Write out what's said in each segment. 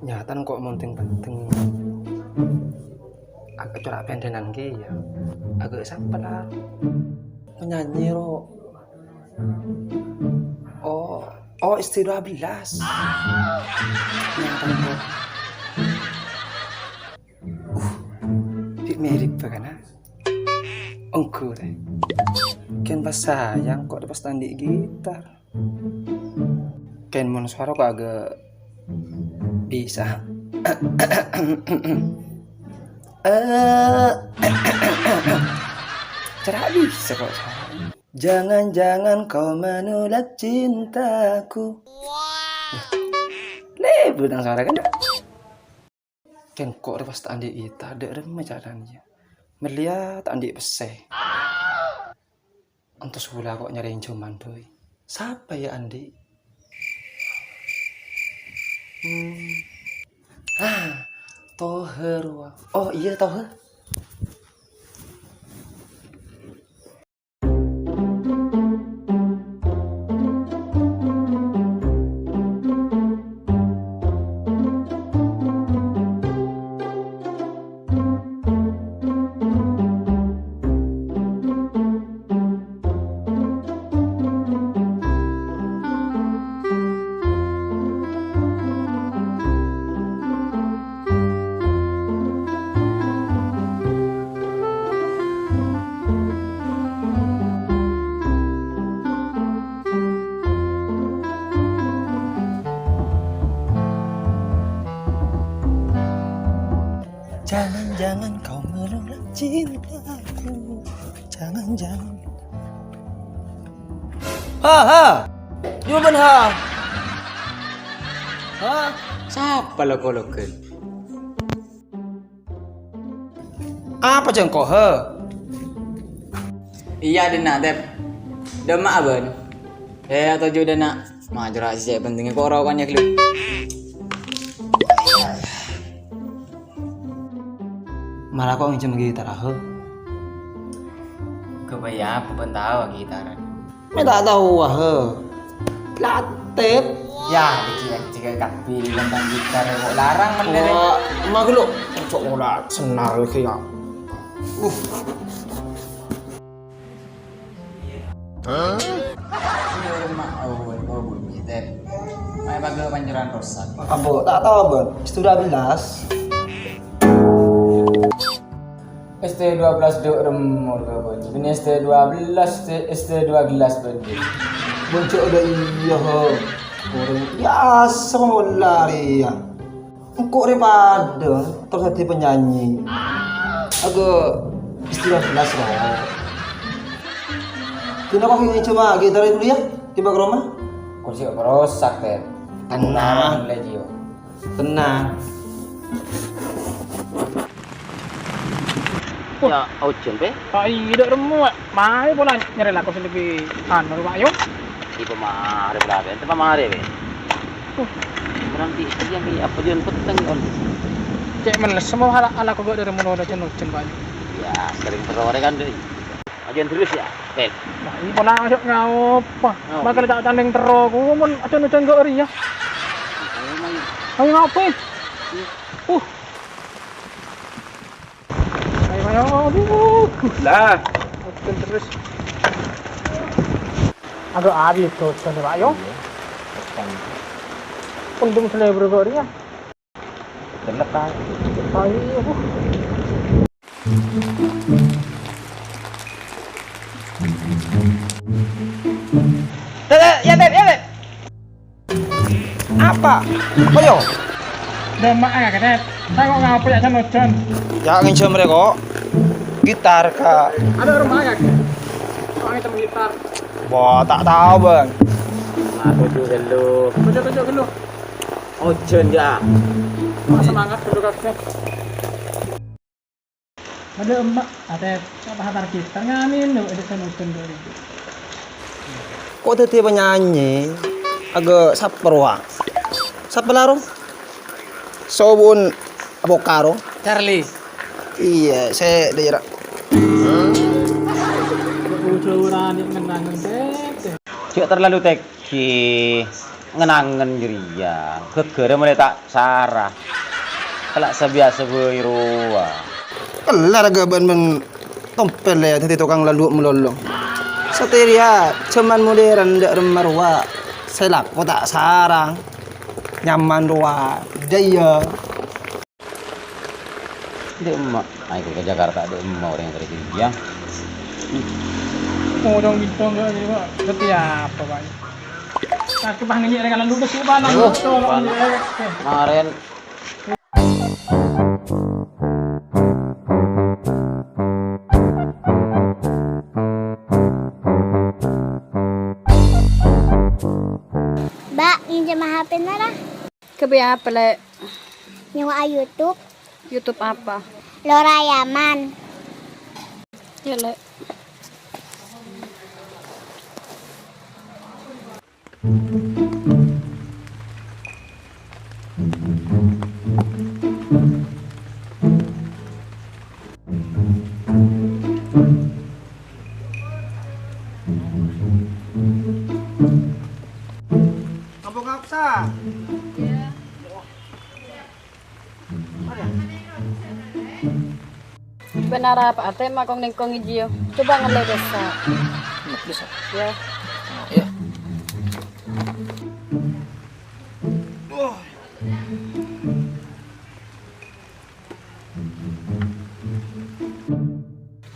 Nyatan kok penting agak corak pendenan ki ya agak sampai lah penyanyi ro istri 12 nyatan kok mirip karena engkau deh kan pas sayang kok pas tandi gitar kan mon suara kok agak bisa cara bisa kok. Jangan-jangan kau menolak cintaku. Lebu dan suara kan? Kan kok pas tandi itu ada remeh caranya. Melihat tandi peseh. Untuk sebulan kok nyariin cuman boy. Siapa ya Andi? Toher. Oh iya Toher. Jangan-jangan kau menolak cintaku. Jangan-jangan. Gimana Siapa lo kolokan? Apa jengkok Iya dena dep. Demak aben. Atau juga dena. Majra sih pentingnya kok rawannya klip. Malah kok nginjem gitar Kebaya apa pun tahu gitaran. Minta tahu Platep. Ya, dikira kapi tentang gitar kok larang bener. Mah lu cocok ora senar kayak. Iya rumah bunyi dep. Mai bagel panjuran rusak. Abo tak tahu Bang. Sudah 12. ST12 duk remur ke bunyi. Ini ST12, ST12 bunyi. Boncok ada iya orang biasa mau lari ya. Engkau daripada terus jadi penyanyi. Agak istilah jelas lah. Kenapa kau cuma gitar dulu ya? Tiba ke rumah? Kursi rusak deh. Tenang. Legio. Tenang. Ya, aujen pe. Tidak remu, mai pula nyari laku sendiri rumah yuk. Ibu mare berapa? Ente mare pe. Berarti yang ini apa dia peteng on. Cek menes semua ala kau dari remu udah jenuh banyak. Ya, sering berore kan deh. Ajen terus ya, Pel. Nah, ini pula ajak ngapa? Bakal tak tanding terus, aku mau acun gak ori ya. Ayo ngapain? Ayo, lah. Acun terus. Agak habis tuh, cendera Pak Yo. Untung selebar gak ori ya. Terlepas. Ayo, Ya, Beb. Apa? Apa yo? Demak ya kan? Saya kok ngapa ya sama John? Ya nginjem mereka. Gitar kak. Ada rumah ya? Oh, itu gitar. Wah, tak tahu bang. Aku juga lu. Tunjuk dulu. Aujen ya. Semangat dulu kakek. Ada emak, ada apa hantar kita ngamin lo, ada sanutun dulu. Kok tiba nyanyi agak saper wah. Saper larong. Sobun avocado. Charlie. Iya, saya daerah. Ucuran yang menangin deh. Cik terlalu teki ngenangen geria. Gegere mulai tak sarah. Kelak sebiasa beirua. Kelar agak ban tompel ya tadi tukang lalu melolong. Seteria cuman modern ndak remarwa. Saya laku tak sarang. Nyaman doa. Daya. Dek emak. Aku ke Jakarta dek emak orang yang kerja. Mau dong bintang gak jadi pak? Setiap apa pak? Nah, kebang ngenyek dengan dulu sih pak. Kemarin Mbak, minjem HP Nara. Kebiaya apa le? Nyewa YouTube. YouTube apa? Lora Yaman. Ya le. Kampung Kapsa. Benar apa? Ate makong nengkong ijiyo. Coba ngelai desa. Bisa. Ya. Ya.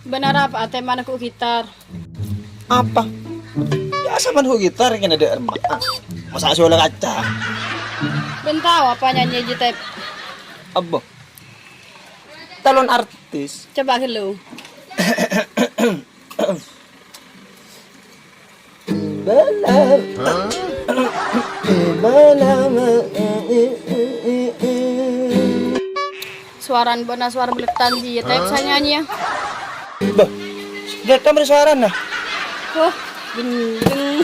Benar apa? Ate mana ku gitar? Apa? Biasa man ho gitar kena ada emak. Masa asyik kaca. Bentau apa nyanyi jitep? Abo. Talon artis. Coba gelu. Suaran bona suara beletan jitep saya nyanyi ya. Bah. Datang bersuara nah. Oh, gendeng.